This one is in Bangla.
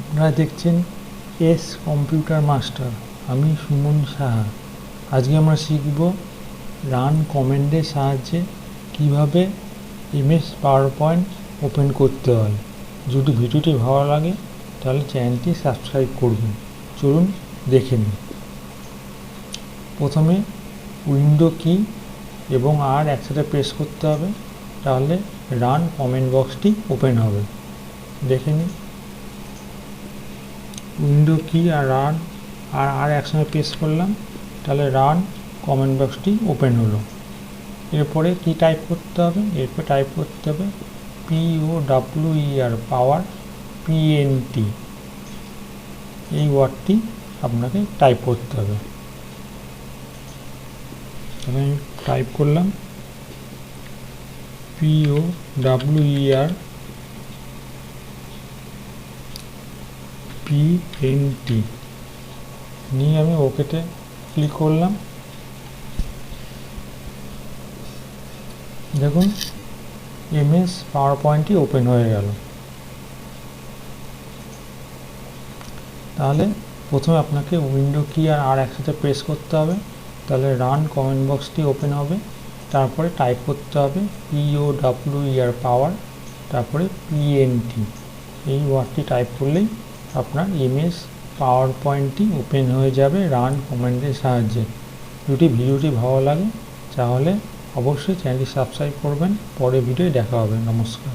আপনারা দেখছেন এস কম্পিউটার মাস্টার। আমি সুমন সাহা। আজকে আমরা শিখব রান কমান্ডের সাহায্যে কিভাবে এমএস পাওয়ার পয়েন্ট ওপেন করতে হয়। যদি ভিডিওটি ভালো লাগে তাহলে চ্যানেলটি সাবস্ক্রাইব করবেন। চলুন দেখে নিন। প্রথমে উইন্ডো কি এবং আর একসাথে প্রেস করতে হবে, তাহলে রান কমেন্ট বক্সটি ওপেন হবে। দেখে নিন, উইন্ডো কি আর রান আর একসঙ্গে প্রেস করলাম, তাহলে রান কমেন্ট বক্সটি ওপেন হলো। এরপরে কি টাইপ করতে হবে? এরপরে টাইপ করতে হবে POWER পাওয়ার PNT, এই ওয়ার্ডটি আপনাকে টাইপ করতে হবে। তাহলে আমি টাইপ করলাম POWER PNT, নিয়ে আমি ওকেতে ক্লিক করলাম। দেখুন এমএস পাওয়ার পয়েন্টটি ওপেন হয়ে গেল। তাহলে প্রথমে আপনাকে উইন্ডো কি আর একসাথে প্রেস করতে হবে, তাহলে রান কমেন্ট বক্সটি ওপেন হবে। তারপরে টাইপ করতে হবে POWER পাওয়ার, তারপরে PNT, এই ওয়ার্ডটি টাইপ করলেই আপনার এমএস পাওয়ার পয়েন্টটি ওপেন হয়ে যাবে রান কমান্ডের সাহায্যে। যদি ভিডিওটি ভালো লাগে তাহলে অবশ্যই চ্যানেলটি সাবস্ক্রাইব করবেন। পরের ভিডিওয় দেখা হবে। নমস্কার।